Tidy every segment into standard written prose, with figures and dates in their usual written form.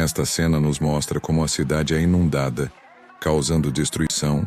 Esta cena nos mostra como a cidade é inundada, causando destruição.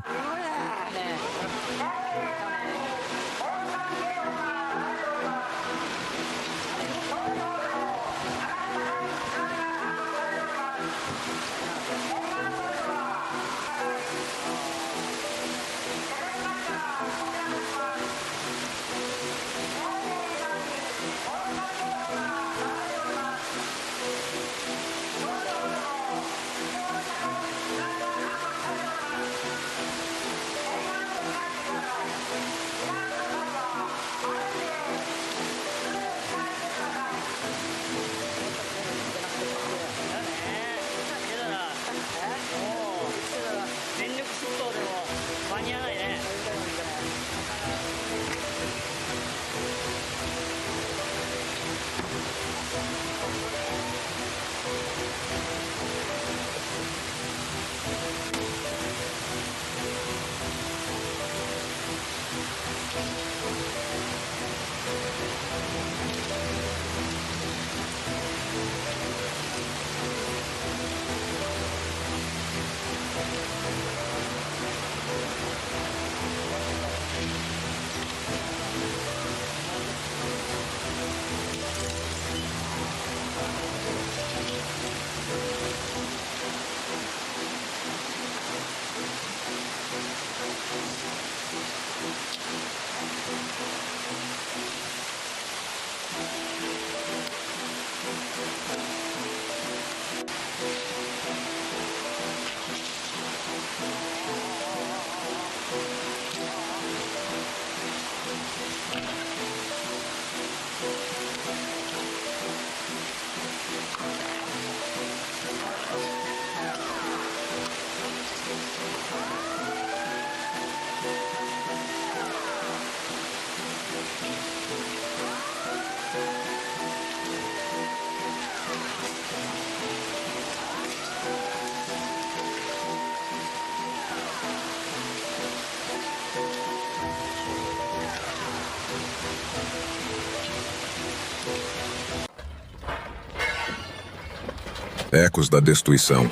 Ecos da destruição.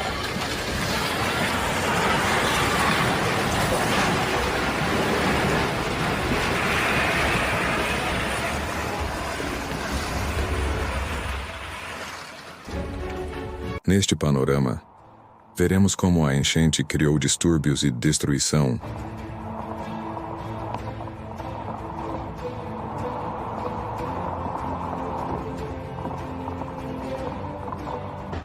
Neste panorama, veremos como a enchente criou distúrbios e destruição.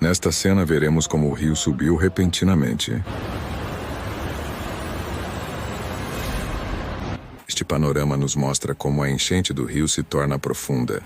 Nesta cena veremos como o rio subiu repentinamente. Este panorama nos mostra como a enchente do rio se torna profunda.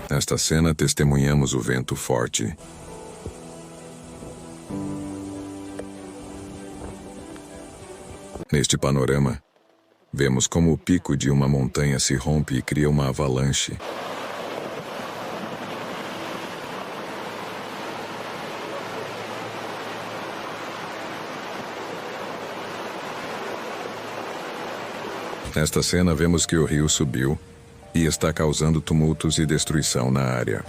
Nesta cena, testemunhamos o vento forte. Neste panorama, vemos como o pico de uma montanha se rompe e cria uma avalanche. Nesta cena, vemos que o rio subiu e está causando tumultos e destruição na área.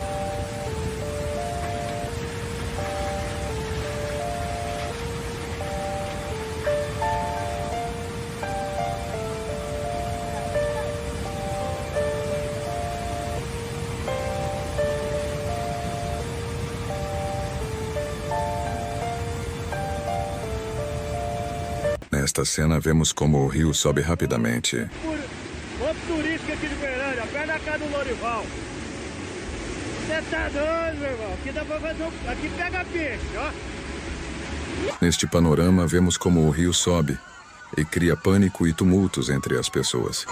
Nesta cena, vemos como o rio sobe rapidamente. Ponto turístico aqui de Goiânia, perto da casa do Lorival. Você tá doido, meu irmão? Aqui dá pra fazer aqui pega peixe, ó. Neste panorama, vemos como o rio sobe e cria pânico e tumultos entre as pessoas.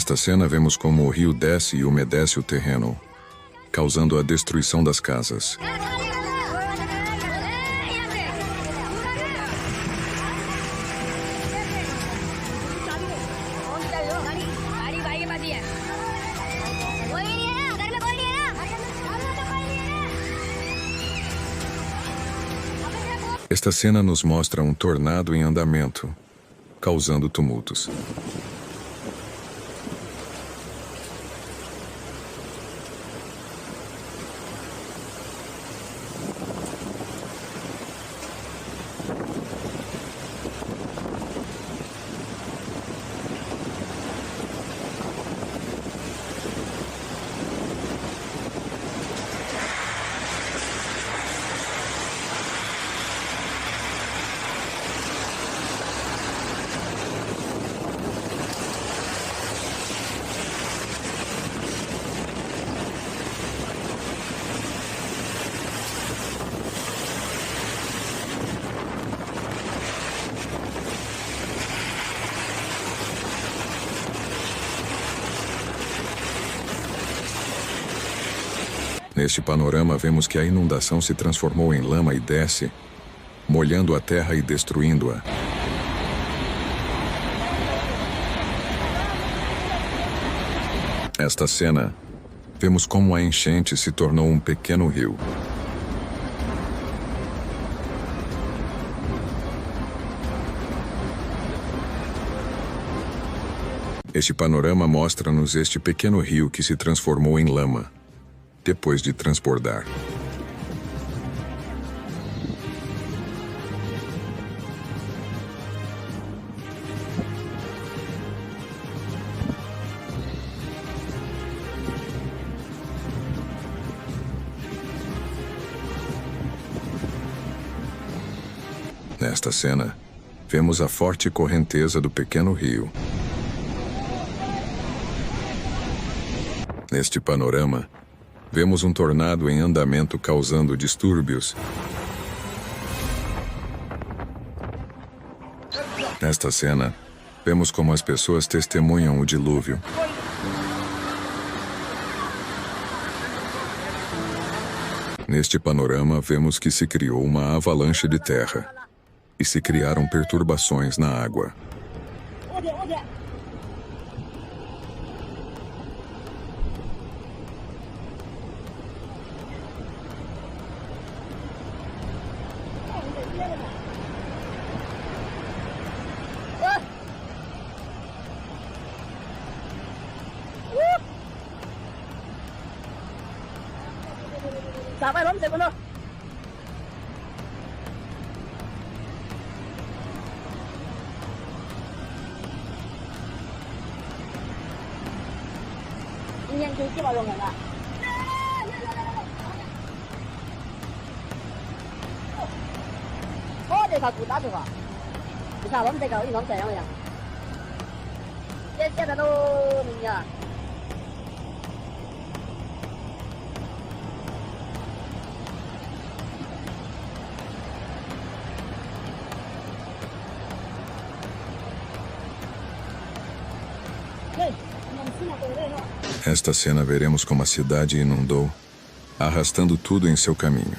Nesta cena, vemos como o rio desce e umedece o terreno, causando a destruição das casas. Esta cena nos mostra um tornado em andamento, causando tumultos. Neste panorama, vemos que a inundação se transformou em lama e desce, molhando a terra e destruindo-a. Esta cena, vemos como a enchente se tornou um pequeno rio. Este panorama mostra-nos este pequeno rio que se transformou em lama, depois de transbordar. Nesta cena, vemos a forte correnteza do pequeno rio. Neste panorama, vemos um tornado em andamento causando distúrbios. Nesta cena, vemos como as pessoas testemunham o dilúvio. Neste panorama, vemos que se criou uma avalanche de terra e se criaram perturbações na água. Sabar lắm rồi con ơi. Nhanh chú chứ bao giờ ạ. để 갖고 따져가. 이 사람 내가 어디 넘쳐요 그냥. 째째다 놓으냐. Esta cena veremos como a cidade inundou, arrastando tudo em seu caminho.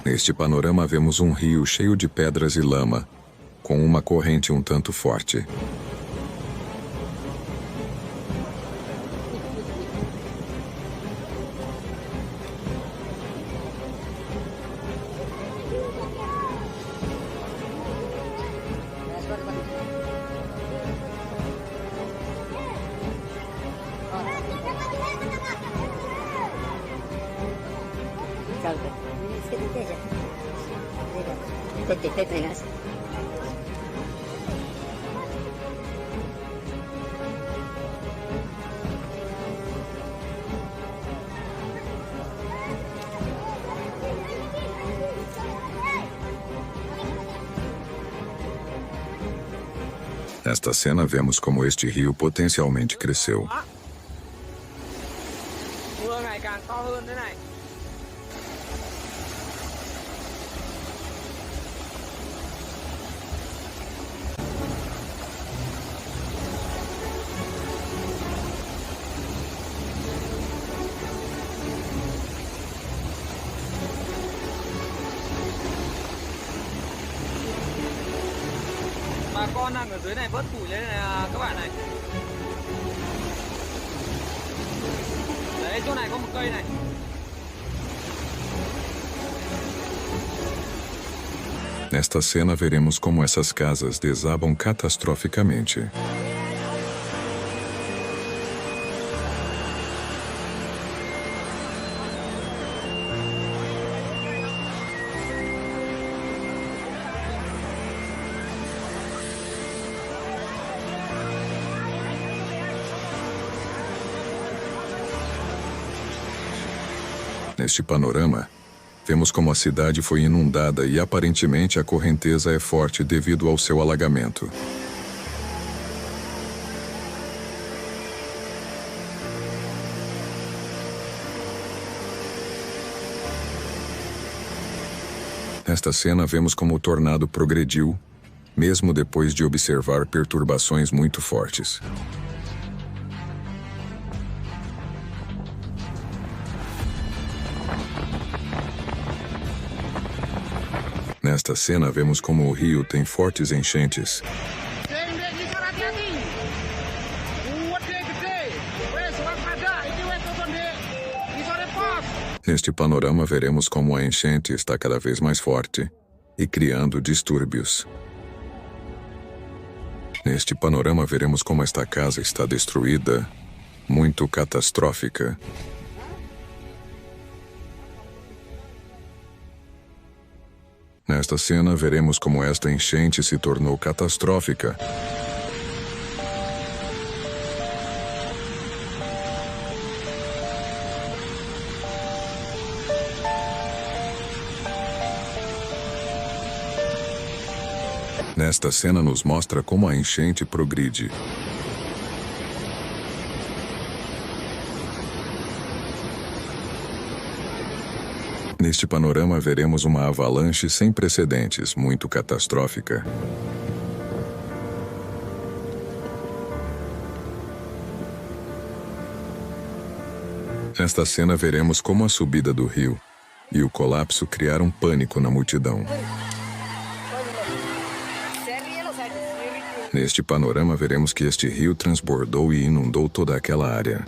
Neste panorama vemos um rio cheio de pedras e lama, com uma corrente um tanto forte. Nesta cena vemos como este rio potencialmente cresceu. Mưa ngày càng to hơn thế này. Bà con đang ở dưới này vớt củi lên này các bạn này. Đấy, chỗ này có một cây này. Nesta cena veremos como essas casas desabam catastroficamente. Neste panorama, vemos como a cidade foi inundada e aparentemente a correnteza é forte devido ao seu alagamento. Nesta cena vemos como o tornado progrediu, mesmo depois de observar perturbações muito fortes. Nesta cena vemos como o rio tem fortes enchentes. Neste panorama veremos como a enchente está cada vez mais forte e criando distúrbios. Neste panorama veremos como esta casa está destruída, muito catastrófica. Nesta cena, veremos como esta enchente se tornou catastrófica. Nesta cena nos mostra como a enchente progride. Neste panorama veremos uma avalanche sem precedentes, muito catastrófica. Nesta cena veremos como a subida do rio e o colapso criaram pânico na multidão. Neste panorama veremos que este rio transbordou e inundou toda aquela área.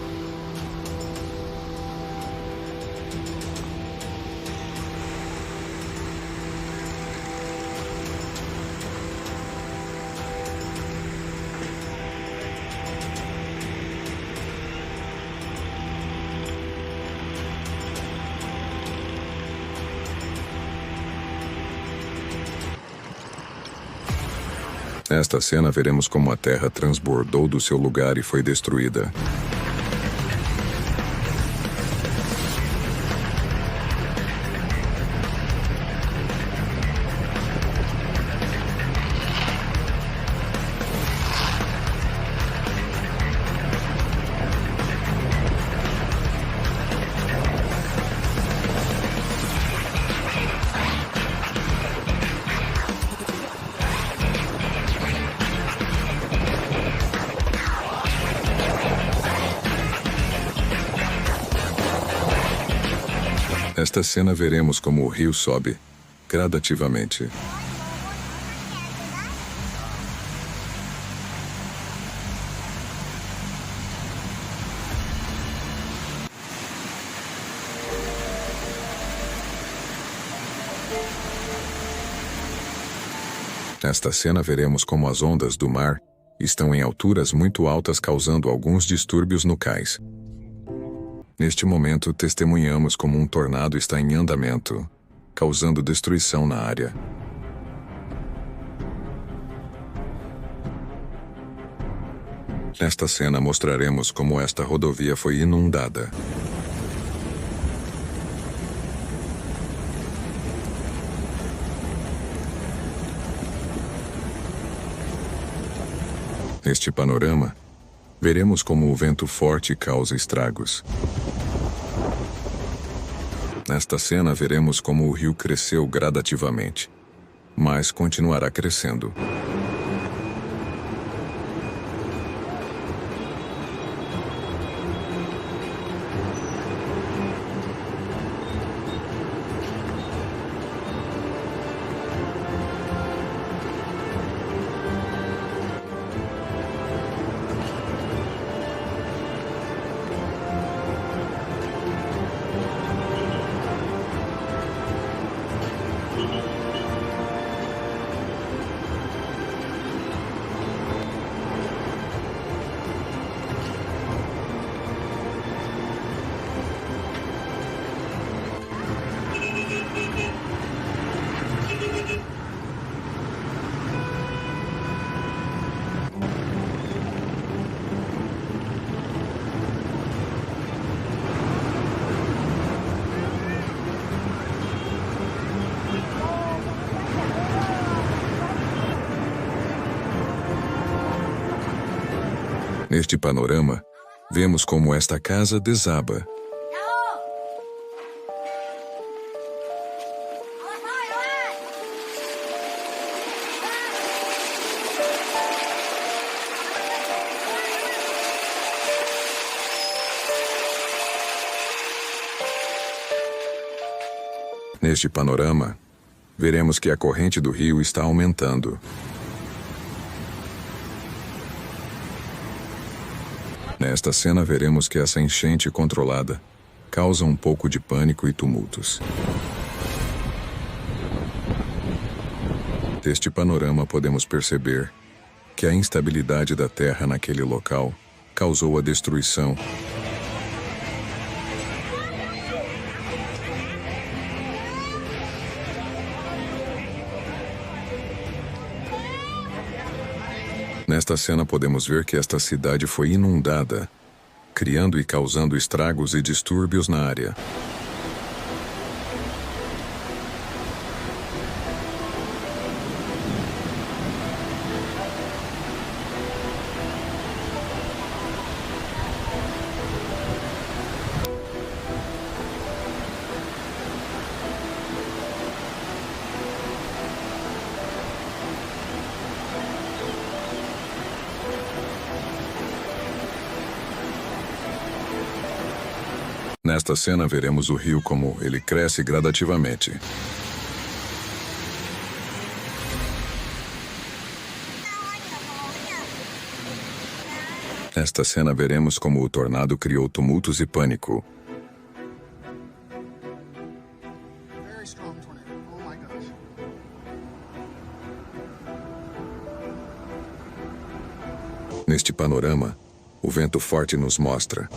Nesta cena veremos como a terra transbordou do seu lugar e foi destruída. Nesta cena veremos como o rio sobe, gradativamente. Nesta cena veremos como as ondas do mar estão em alturas muito altas, causando alguns distúrbios no cais. Neste momento, testemunhamos como um tornado está em andamento, causando destruição na área. Nesta cena mostraremos como esta rodovia foi inundada. Neste panorama, veremos como o vento forte causa estragos. Nesta cena, veremos como o rio cresceu gradativamente, mas continuará crescendo. Neste panorama, vemos como esta casa desaba. Neste panorama, veremos que a corrente do rio está aumentando. Nesta cena, veremos que essa enchente controlada causa um pouco de pânico e tumultos. Deste panorama, podemos perceber que a instabilidade da terra naquele local causou a destruição. Nesta cena podemos ver que esta cidade foi inundada, criando e causando estragos e distúrbios na área. Nesta cena, veremos o rio como ele cresce gradativamente. Nesta cena, veremos como o tornado criou tumultos e pânico. Neste panorama, o vento forte nos mostra.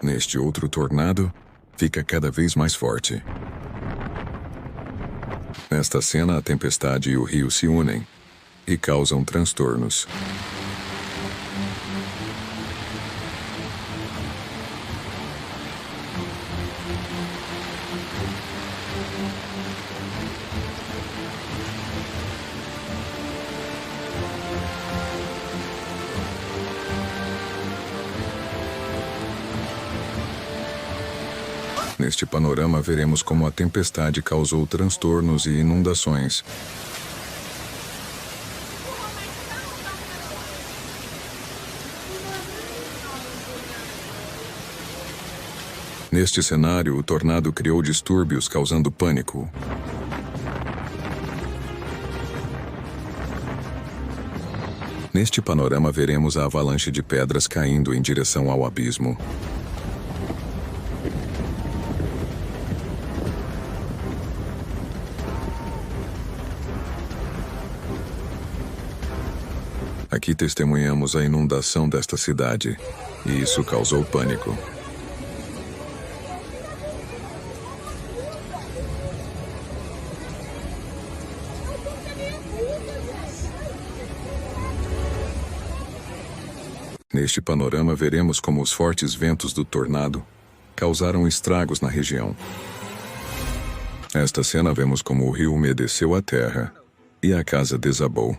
Neste outro tornado, fica cada vez mais forte. Nesta cena, a tempestade e o rio se unem e causam transtornos. Neste panorama, veremos como a tempestade causou transtornos e inundações. Neste cenário, o tornado criou distúrbios, causando pânico. Neste panorama, veremos a avalanche de pedras caindo em direção ao abismo. Aqui testemunhamos a inundação desta cidade, e isso causou pânico. Neste panorama, veremos como os fortes ventos do tornado causaram estragos na região. Nesta cena, vemos como o rio umedeceu a terra e a casa desabou.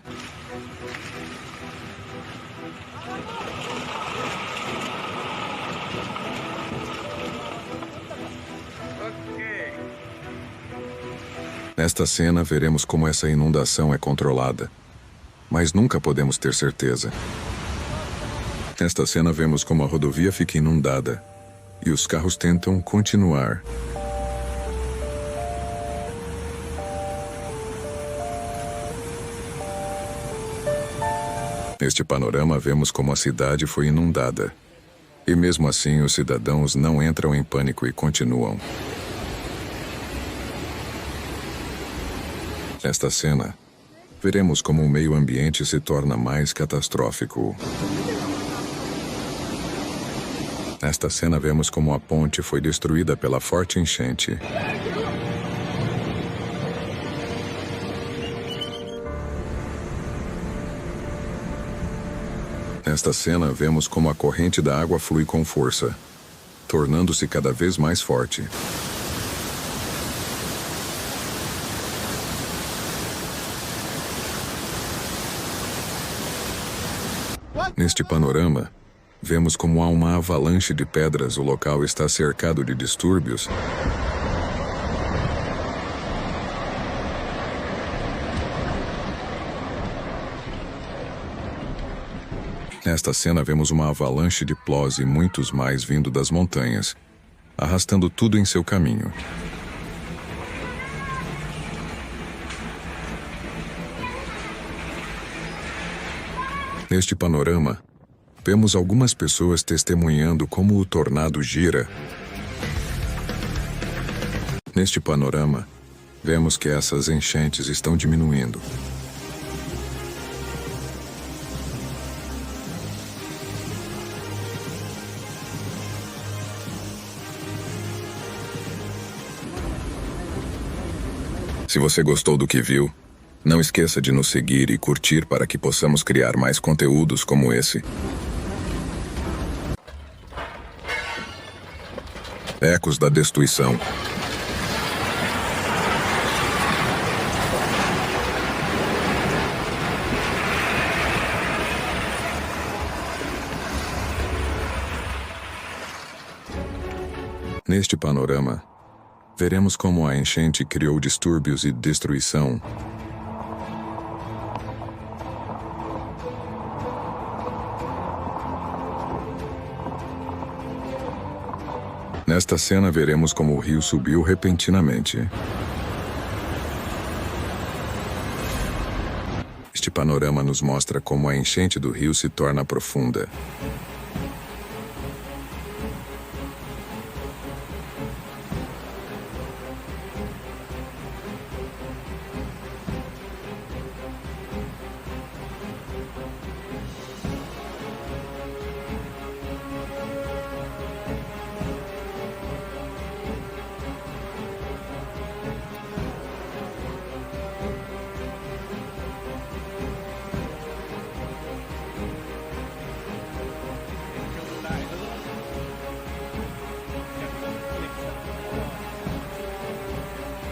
Nesta cena, veremos como essa inundação é controlada, mas nunca podemos ter certeza. Nesta cena, vemos como a rodovia fica inundada e os carros tentam continuar. Neste panorama, vemos como a cidade foi inundada. E mesmo assim, os cidadãos não entram em pânico e continuam. Nesta cena, veremos como o meio ambiente se torna mais catastrófico. Nesta cena, vemos como a ponte foi destruída pela forte enchente. Nesta cena, vemos como a corrente da água flui com força, tornando-se cada vez mais forte. Neste panorama, vemos como há uma avalanche de pedras. O local está cercado de distúrbios. Nesta cena, vemos uma avalanche de pós e muitos mais vindo das montanhas, arrastando tudo em seu caminho. Neste panorama, vemos algumas pessoas testemunhando como o tornado gira. Neste panorama, vemos que essas enchentes estão diminuindo. Se você gostou do que viu, não esqueça de nos seguir e curtir para que possamos criar mais conteúdos como esse. Ecos da destruição. Neste panorama, veremos como a enchente criou distúrbios e destruição. Nesta cena, veremos como o rio subiu repentinamente. Este panorama nos mostra como a enchente do rio se torna profunda.